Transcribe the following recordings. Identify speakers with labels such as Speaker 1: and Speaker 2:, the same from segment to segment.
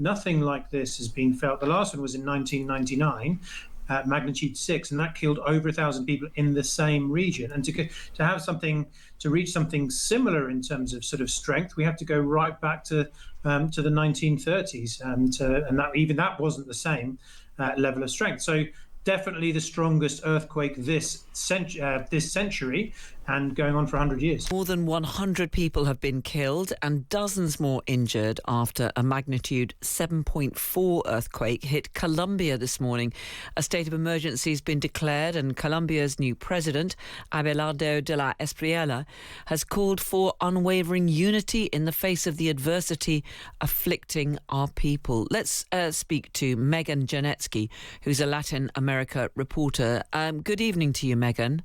Speaker 1: Nothing like this has been felt. The last one was in 1999, magnitude 6, and that killed over 1,000 people in the same region. And to have something, to reach something similar in terms of sort of strength, we have to go right back to the 1930s, and that even that wasn't the same level of strength. So definitely the strongest earthquake this century, and going on for 100 years.
Speaker 2: More than 100 people have been killed and dozens more injured after a magnitude 7.4 earthquake hit Colombia this morning. A state of emergency has been declared, and Colombia's new president, Abelardo de la Espriella, has called for unwavering unity in the face of the adversity afflicting our people. Let's speak to Megan Janetsky, who's a Latin America reporter. Good evening to you, Megan.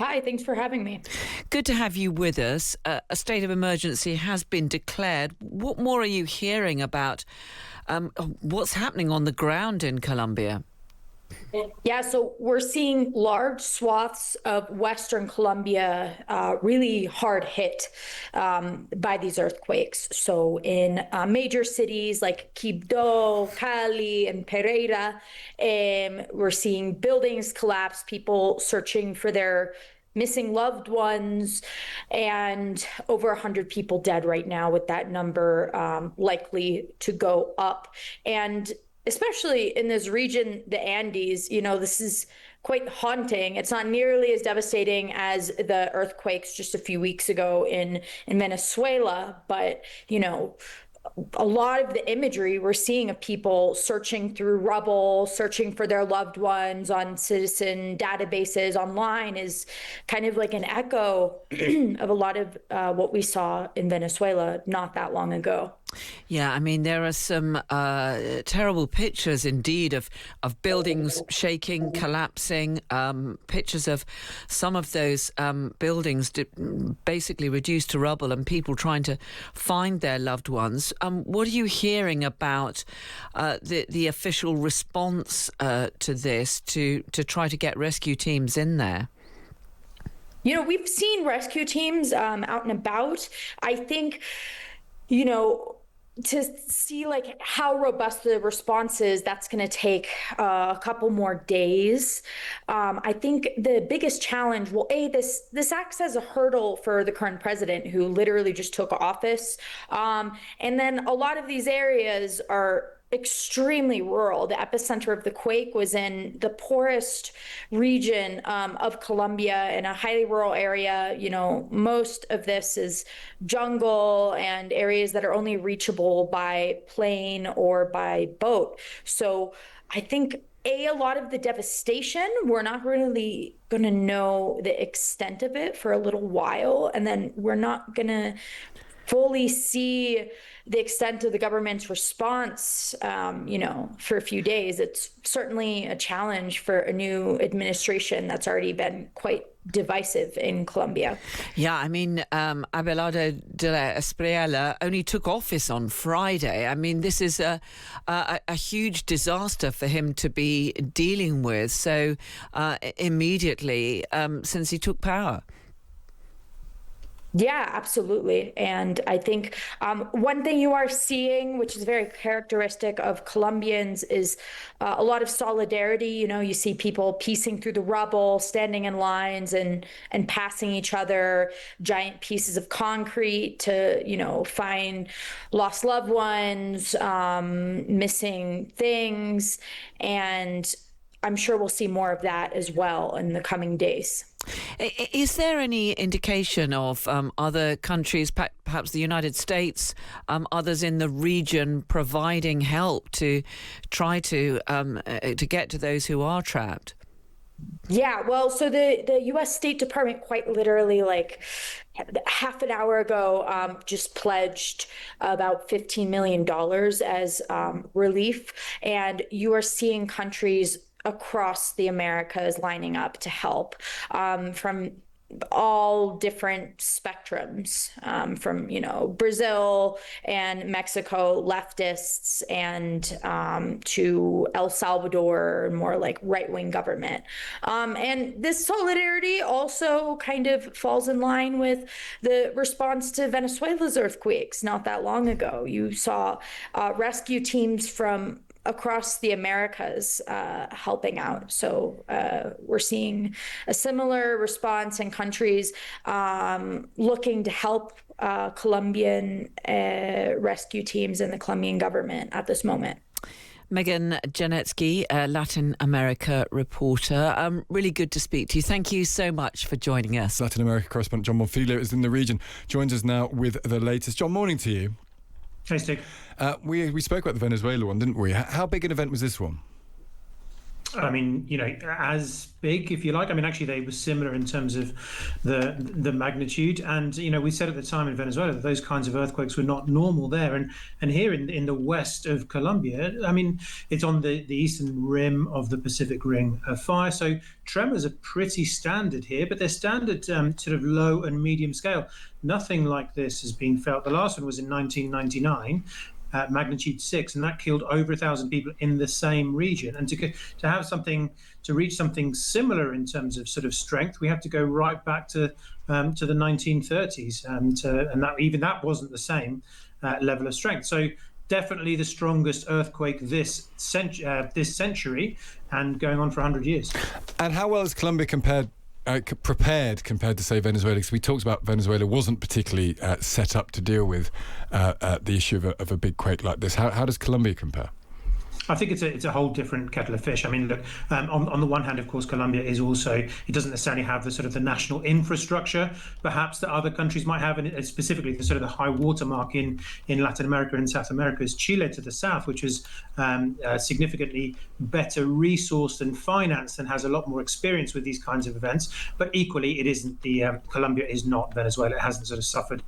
Speaker 3: Hi, thanks for having me.
Speaker 2: Good to have you with us. A state of emergency has been declared. What more are you hearing about what's happening on the ground in Colombia?
Speaker 3: Yeah, so we're seeing large swaths of Western Colombia really hard hit by these earthquakes. So in major cities like Quibdó, Cali, and Pereira, we're seeing buildings collapse, people searching for their missing loved ones, and over 100 people dead right now, with that number likely to go up. And especially in this region, the Andes, this is quite haunting. It's not nearly as devastating as the earthquakes just a few weeks ago in Venezuela, but, a lot of the imagery we're seeing of people searching through rubble, searching for their loved ones on citizen databases online is kind of like an echo of a lot of what we saw in Venezuela not that long ago.
Speaker 2: Yeah, I mean, there are some terrible pictures indeed of buildings shaking, collapsing, pictures of some of those buildings basically reduced to rubble and people trying to find their loved ones. What are you hearing about the official response to this to try to get rescue teams in there?
Speaker 3: We've seen rescue teams out and about. I think, to see how robust the response is, that's going to take a couple more days. I think the biggest challenge, this acts as a hurdle for the current president, who literally just took office. And then a lot of these areas are extremely rural. The epicenter of the quake was in the poorest region of Colombia, in a highly rural area. Most of this is jungle and areas that are only reachable by plane or by boat. So I think a lot of the devastation, we're not really going to know the extent of it for a little while, and then we're not going to fully see the extent of the government's response, for a few days. It's certainly a challenge for a new administration that's already been quite divisive in Colombia.
Speaker 2: Yeah, I mean, Abelardo de la Espriella only took office on Friday. I mean, this is a huge disaster for him to be dealing with so immediately since he took power.
Speaker 3: Yeah, absolutely. And I think one thing you are seeing, which is very characteristic of Colombians, is a lot of solidarity. You see people piecing through the rubble, standing in lines and passing each other giant pieces of concrete to, find lost loved ones, missing things. And I'm sure we'll see more of that as well in the coming days.
Speaker 2: Is there any indication of other countries, perhaps the United States, others in the region, providing help to try to get to those who are trapped?
Speaker 3: Yeah, well, so the U.S. State Department quite literally half an hour ago just pledged about $15 million as relief, and you are seeing countries across the Americas lining up to help, from all different spectrums, from, Brazil and Mexico leftists and to El Salvador, more like right-wing government. And this solidarity also kind of falls in line with the response to Venezuela's earthquakes not that long ago. You saw rescue teams from across the Americas helping out. So we're seeing a similar response in countries looking to help Colombian rescue teams and the Colombian government at this moment.
Speaker 2: Megan Janetsky, Latin America reporter. Really good to speak to you. Thank you so much for joining us.
Speaker 4: Latin America correspondent Jon Bonfiglio is in the region, joins us now with the latest. Jon, morning to you.
Speaker 1: Hey, Stig.
Speaker 4: We spoke about the Venezuela one, didn't we? How big an event was this one?
Speaker 1: I mean, as big, if you like. I mean, actually, they were similar in terms of the magnitude. And, we said at the time in Venezuela that those kinds of earthquakes were not normal there. And here in the west of Colombia, I mean, it's on the eastern rim of the Pacific Ring of Fire. So tremors are pretty standard here, but they're standard sort of low and medium scale. Nothing like this has been felt. The last one was in 1999. Magnitude 6, and that killed over 1,000 people in the same region. And to reach something similar in terms of sort of strength, we have to go right back to the 1930s, and that wasn't the same level of strength. So definitely the strongest earthquake this century, and going on for 100 years.
Speaker 4: And how well is Colombia prepared compared to, say, Venezuela? Because we talked about Venezuela wasn't particularly set up to deal with the issue of a big quake like this. How does Colombia compare?
Speaker 1: I think it's a whole different kettle of fish. I mean, look, on the one hand, of course, Colombia is also, it doesn't necessarily have the sort of the national infrastructure, perhaps, that other countries might have, and specifically the sort of the high water mark in Latin America and South America is Chile to the south, which is significantly better resourced and financed and has a lot more experience with these kinds of events. But equally, it isn't Colombia is not Venezuela. It hasn't sort of suffered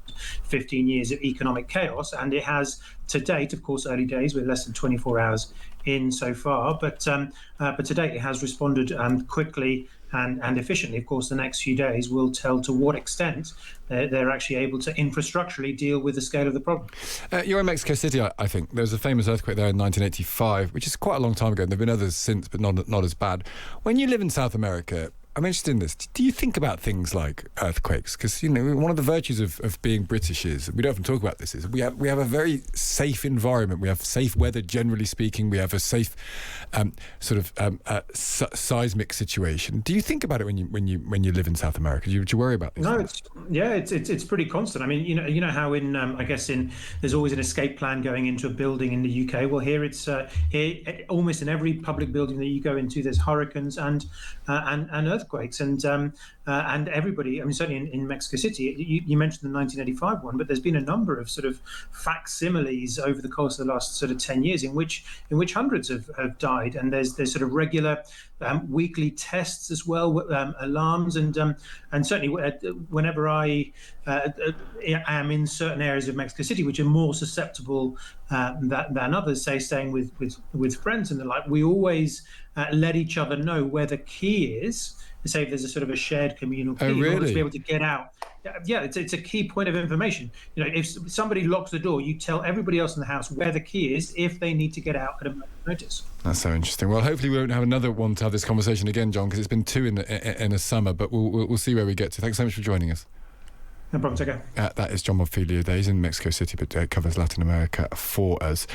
Speaker 1: 15 years of economic chaos, and it has to date, of course, early days, we're less than 24 hours in so far, but to date it has responded quickly and efficiently. Of course, the next few days will tell to what extent they're actually able to infrastructurally deal with the scale of the problem.
Speaker 4: You're in Mexico City, I think. There was a famous earthquake there in 1985, which is quite a long time ago. There have been others since, but not as bad. When you live in South America, I'm interested in this. Do you think about things like earthquakes? Because, one of the virtues of being British is, we don't often talk about this, is we have a very safe environment. We have safe weather, generally speaking. We have a safe seismic situation. Do you think about it when you live in South America? Do you worry about this?
Speaker 1: No, it's pretty constant. I mean, you know how in there's always an escape plan going into a building in the UK. Well, here it's almost in every public building that you go into, there's hurricanes and earthquakes, and everybody. I mean, certainly in Mexico City, you mentioned the 1985 one, but there's been a number of sort of facsimiles over the course of the last sort of 10 years in which hundreds have died, and there's sort of regular weekly tests as well, alarms, and certainly whenever I am in certain areas of Mexico City which are more susceptible than others, say staying with friends and the like, we always let each other know where the key is. Say if there's a sort of a shared communal key,
Speaker 4: oh, really?
Speaker 1: In order to be able to get out. Yeah, it's a key point of information. If somebody locks the door, you tell everybody else in the house where the key is if they need to get out at a moment's notice. That's
Speaker 4: so interesting. Well, hopefully we won't have another one to have this conversation again, Jon, because it's been two in a summer, but we'll see where we get to. Thanks so much for joining us.
Speaker 1: No problem, take care.
Speaker 4: That is Jon Bonfiglio there. He's in Mexico City, but covers Latin America for us.